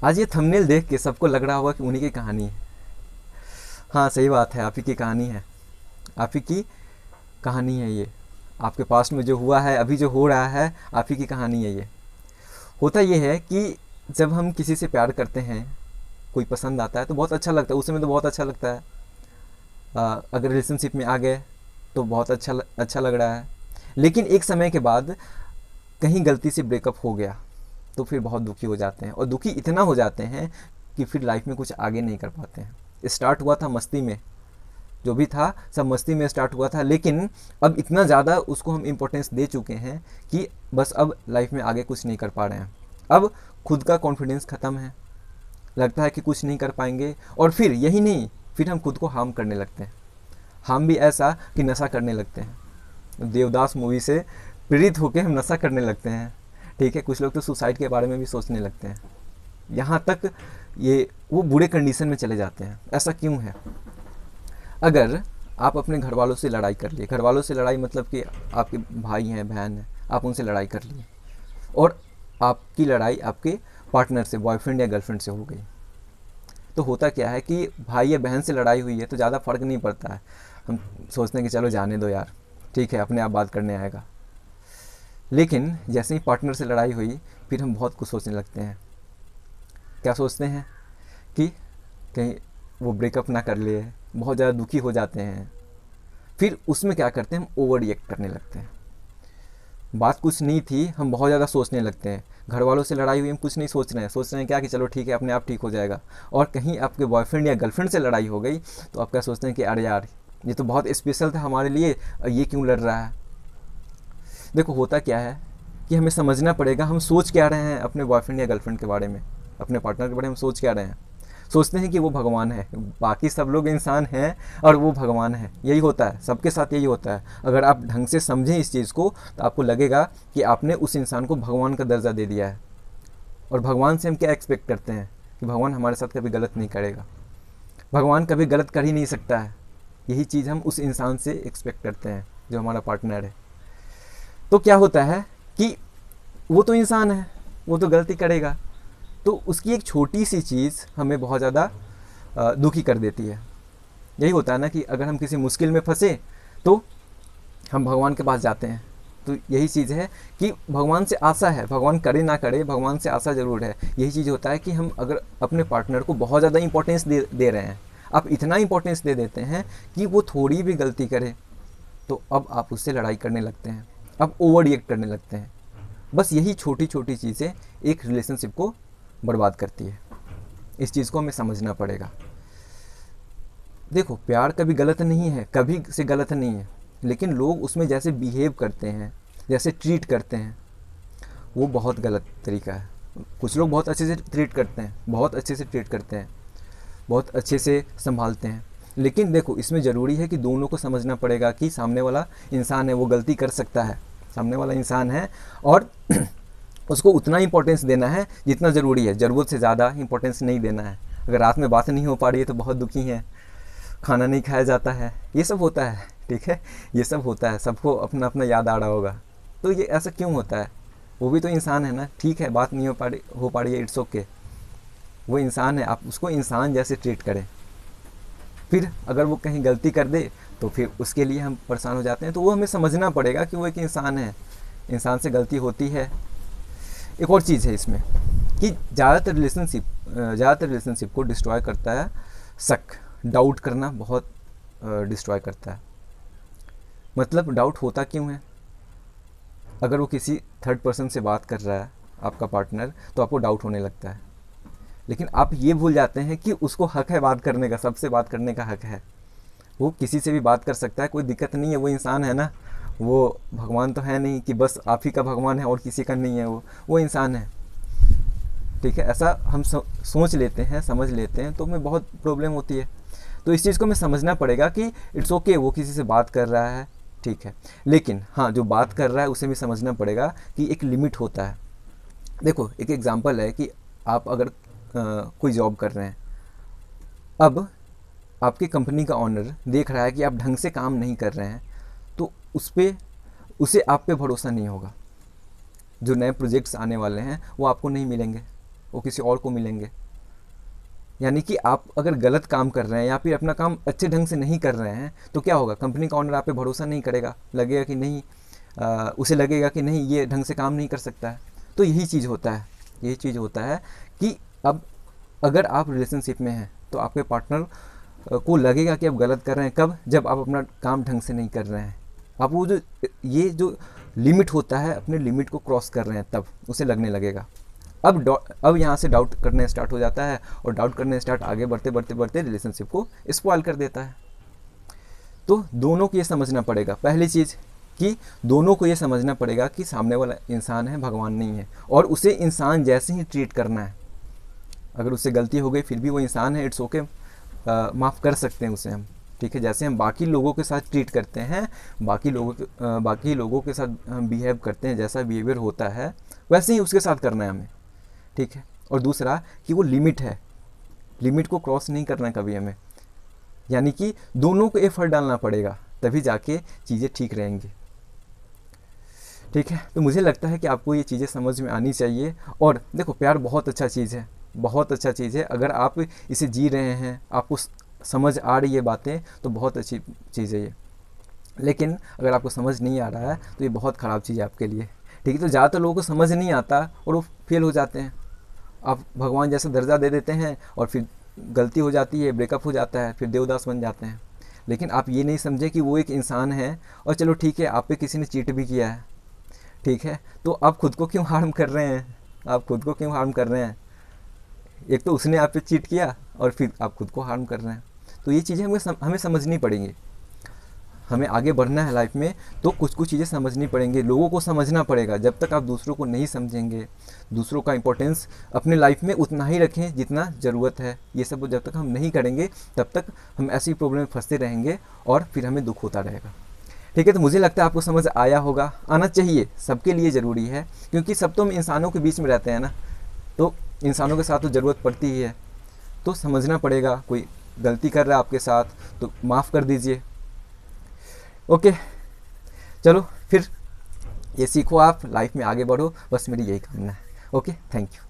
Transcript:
आज ये थंबनेल देख के सबको लग रहा होगा कि उन्हीं की कहानी है। हाँ सही बात है, आप ही की कहानी है, आप ही की कहानी है ये। आपके पास्ट में जो हुआ है, अभी जो हो रहा है, आप ही की कहानी है ये। होता ये है कि जब हम किसी से प्यार करते हैं, कोई पसंद आता है तो बहुत अच्छा लगता है, उस समय तो बहुत अच्छा लगता है। अगर रिलेशनशिप में आ गए तो बहुत अच्छा लग रहा है। लेकिन एक समय के बाद कहीं गलती से ब्रेकअप हो गया तो फिर बहुत दुखी हो जाते हैं, और दुखी इतना हो जाते हैं कि फिर लाइफ में कुछ आगे नहीं कर पाते हैं। स्टार्ट हुआ था मस्ती में, जो भी था सब मस्ती में स्टार्ट हुआ था, लेकिन अब इतना ज़्यादा उसको हम इम्पोर्टेंस दे चुके हैं कि बस अब लाइफ में आगे कुछ नहीं कर पा रहे हैं। अब खुद का कॉन्फिडेंस ख़त्म है, लगता है कि कुछ नहीं कर पाएंगे, और फिर यही नहीं, फिर हम खुद को हार्म करने लगते हैं। हार्म भी ऐसा कि नशा करने लगते हैं। देवदास मूवी से प्रेरित होकर हम नशा करने लगते हैं, ठीक है। कुछ लोग तो सुसाइड के बारे में भी सोचने लगते हैं। यहाँ तक ये वो बुरे कंडीशन में चले जाते हैं। ऐसा क्यों है? अगर आप अपने घर वालों से लड़ाई कर लिए, घर वालों से लड़ाई मतलब कि आपके भाई हैं, बहन हैं, आप उनसे लड़ाई कर लिए, और आपकी लड़ाई आपके पार्टनर से, बॉयफ्रेंड या गर्लफ्रेंड से हो गई, तो होता क्या है कि भाई या बहन से लड़ाई हुई है तो ज़्यादा फ़र्क नहीं पड़ता है। हम सोचते हैं कि चलो जाने दो यार, ठीक है, अपने आप बात करने आएगा। लेकिन जैसे ही पार्टनर से लड़ाई हुई, फिर हम बहुत कुछ सोचने लगते हैं। क्या सोचते हैं कि कहीं वो ब्रेकअप ना कर ले, बहुत ज़्यादा दुखी हो जाते हैं। फिर उसमें क्या करते हैं, हम ओवर रिएक्ट करने लगते हैं। बात कुछ नहीं थी, हम बहुत ज़्यादा सोचने लगते हैं। घर वालों से लड़ाई हुई, हम कुछ नहीं सोच रहे हैं, सोच रहे हैं क्या कि चलो ठीक है, अपने आप ठीक हो जाएगा। और कहीं आपके बॉयफ्रेंड या गर्लफ्रेंड से लड़ाई हो गई तो आप क्या सोचते हैं कि अरे यार, ये तो बहुत स्पेशल था हमारे लिए, ये क्यों लड़ रहा है। देखो होता क्या है कि हमें समझना पड़ेगा हम सोच क्या रहे हैं अपने बॉयफ्रेंड या गर्लफ्रेंड के बारे में, अपने पार्टनर के बारे में हम सोच क्या रहे हैं। सोचते हैं कि वो भगवान है, बाकी सब लोग इंसान हैं और वो भगवान है। यही होता है, सबके साथ यही होता है। अगर आप ढंग से समझें इस चीज़ को तो आपको लगेगा कि आपने उस इंसान को भगवान का दर्जा दे दिया है। और भगवान से हम क्या एक्सपेक्ट करते हैं कि भगवान हमारे साथ कभी गलत नहीं करेगा। भगवान कभी गलत कर ही नहीं सकता है। यही चीज़ हम उस इंसान से एक्सपेक्ट करते हैं जो हमारा पार्टनर है। तो क्या होता है कि वो तो इंसान है, वो तो गलती करेगा, तो उसकी एक छोटी सी चीज़ हमें बहुत ज़्यादा दुखी कर देती है। यही होता है ना कि अगर हम किसी मुश्किल में फंसे तो हम भगवान के पास जाते हैं। तो यही चीज़ है कि भगवान से आशा है, भगवान करे ना करे, भगवान से आशा ज़रूर है। यही चीज़ होता है कि हम अगर अपने पार्टनर को बहुत ज़्यादा इंपॉर्टेंस दे रहे हैं, आप इतना इंपॉर्टेंस दे देते हैं कि वो थोड़ी भी गलती करे तो अब आप उससे लड़ाई करने लगते हैं, अब ओवर रिएक्ट करने लगते हैं। बस यही छोटी छोटी चीज़ें एक रिलेशनशिप को बर्बाद करती है। इस चीज़ को हमें समझना पड़ेगा। देखो प्यार कभी गलत नहीं है, कभी से गलत नहीं है, लेकिन लोग उसमें जैसे बिहेव करते हैं, जैसे ट्रीट करते हैं, वो बहुत गलत तरीका है। कुछ लोग बहुत अच्छे से ट्रीट करते हैं, बहुत अच्छे से ट्रीट करते हैं, बहुत अच्छे से संभालते हैं। लेकिन देखो इसमें ज़रूरी है कि दोनों को समझना पड़ेगा कि सामने वाला इंसान है, वो गलती कर सकता है, सामने वाला इंसान है, और उसको उतना इंपॉर्टेंस देना है जितना ज़रूरी है, ज़रूरत से ज़्यादा इंपॉर्टेंस नहीं देना है। अगर रात में बात नहीं हो पा रही है तो बहुत दुखी हैं, खाना नहीं खाया जाता है, ये सब होता है, ठीक है, ये सब होता है, सबको अपना अपना याद आ रहा होगा। तो ये ऐसा क्यों होता है? वो भी तो इंसान है ना, ठीक है, बात नहीं हो पा रही है, इट्स ओके, वो इंसान है, आप उसको इंसान जैसे ट्रीट करें। फिर अगर वो कहीं गलती कर दे तो फिर उसके लिए हम परेशान हो जाते हैं। तो वो हमें समझना पड़ेगा कि वो एक इंसान है, इंसान से गलती होती है। एक और चीज़ है इसमें कि ज़्यादातर रिलेशनशिप को डिस्ट्रॉय करता है शक, डाउट करना बहुत डिस्ट्रॉय करता है। मतलब डाउट होता क्यों है? अगर वो किसी थर्ड पर्सन से बात कर रहा है आपका पार्टनर, तो आपको डाउट होने लगता है। लेकिन आप ये भूल जाते हैं कि उसको हक है बात करने का, सबसे बात करने का हक है। वो किसी से भी बात कर सकता है, कोई दिक्कत नहीं है, वो इंसान है ना, वो भगवान तो है नहीं कि बस आप ही का भगवान है और किसी का नहीं है। वो इंसान है, ठीक है। ऐसा हम सोच लेते हैं, समझ लेते हैं, तो हमें बहुत प्रॉब्लम होती है। तो इस चीज़ को हमें समझना पड़ेगा कि इट्स ओके, वो किसी से बात कर रहा है, ठीक है, लेकिन हाँ जो बात कर रहा है उसे भी समझना पड़ेगा कि एक लिमिट होता है। देखो एक एग्जांपल है कि आप अगर कोई जॉब कर रहे हैं, अब आपकी कंपनी का ऑनर देख रहा है कि आप ढंग से काम नहीं कर रहे हैं, तो उसे आप पे भरोसा नहीं होगा। जो नए प्रोजेक्ट्स आने वाले हैं वो आपको नहीं मिलेंगे, वो किसी और को मिलेंगे। यानी कि आप अगर गलत काम कर रहे हैं या फिर अपना काम अच्छे ढंग से नहीं कर रहे हैं तो क्या होगा, कंपनी का ओनर आप पे भरोसा नहीं करेगा, लगेगा कि नहीं उसे लगेगा कि नहीं ये ढंग से काम नहीं कर सकता है। तो यही चीज़ होता है, यही चीज़ होता है कि अब अगर आप रिलेशनशिप में हैं तो आपके पार्टनर को लगेगा कि आप गलत कर रहे हैं। कब? जब आप अपना काम ढंग से नहीं कर रहे हैं, आप वो जो ये जो लिमिट होता है अपने लिमिट को क्रॉस कर रहे हैं, तब उसे लगने लगेगा। अब यहाँ से डाउट करने स्टार्ट हो जाता है, और डाउट करने स्टार्ट आगे बढ़ते बढ़ते बढ़ते रिलेशनशिप को स्पॉइल कर देता है। तो दोनों को ये समझना पड़ेगा, पहली चीज़ कि दोनों को ये समझना पड़ेगा कि सामने वाला इंसान है, भगवान नहीं है, और उसे इंसान जैसे ही ट्रीट करना है। अगर उससे गलती हो गई फिर भी वो इंसान है, इट्स ओके, माफ़ कर सकते हैं उसे हम, ठीक है। जैसे हम बाकी लोगों के साथ ट्रीट करते हैं, बाकी लोगों के साथ हम बिहेव करते हैं, जैसा बिहेवियर होता है वैसे ही उसके साथ करना है हमें, ठीक है। और दूसरा कि वो लिमिट है, लिमिट को क्रॉस नहीं करना है कभी हमें। यानी कि दोनों को एफर्ट डालना पड़ेगा, तभी जाके चीज़ें ठीक रहेंगी, ठीक है। तो मुझे लगता है कि आपको ये चीज़ें समझ में आनी चाहिए। और देखो, प्यार बहुत अच्छा चीज़ है, बहुत अच्छा चीज़ है। अगर आप इसे जी रहे हैं, आपको समझ आ रही है बातें, तो बहुत अच्छी चीज़ है ये। लेकिन अगर आपको समझ नहीं आ रहा है तो ये बहुत ख़राब चीज़ है आपके लिए, ठीक है। तो ज़्यादातर लोगों को समझ नहीं आता और वो फेल हो जाते हैं। आप भगवान जैसा दर्जा दे देते हैं और फिर गलती हो जाती है, ब्रेकअप हो जाता है, फिर देवदास बन जाते हैं। लेकिन आप ये नहीं समझे कि वो एक इंसान है, और चलो ठीक है, आप पे किसी ने चीट भी किया है, ठीक है, तो आप खुद को क्यों हार्म कर रहे हैं? आप खुद को क्यों हार्म कर रहे हैं? एक तो उसने आप पे चीट किया और फिर आप खुद को हार्म कर रहे हैं। तो ये चीज़ें हमें समझनी पड़ेंगी। हमें आगे बढ़ना है लाइफ में तो कुछ कुछ चीज़ें समझनी पड़ेंगी, लोगों को समझना पड़ेगा। जब तक आप दूसरों को नहीं समझेंगे, दूसरों का इंपॉर्टेंस अपने लाइफ में उतना ही रखें जितना ज़रूरत है, ये सब जब तक हम नहीं करेंगे तब तक हम ऐसी प्रॉब्लम में फंसते रहेंगे और फिर हमें दुख होता रहेगा, ठीक है। तो मुझे लगता है आपको समझ आया होगा, आना चाहिए, सबके लिए ज़रूरी है, क्योंकि सब तो हम इंसानों के बीच में रहते हैं ना, तो इंसानों के साथ तो ज़रूरत पड़ती ही है। तो समझना पड़ेगा, कोई गलती कर रहा है आपके साथ तो माफ़ कर दीजिए, ओके। चलो फिर ये सीखो, आप लाइफ में आगे बढ़ो, बस मेरी यही कामना है। Okay, thank you.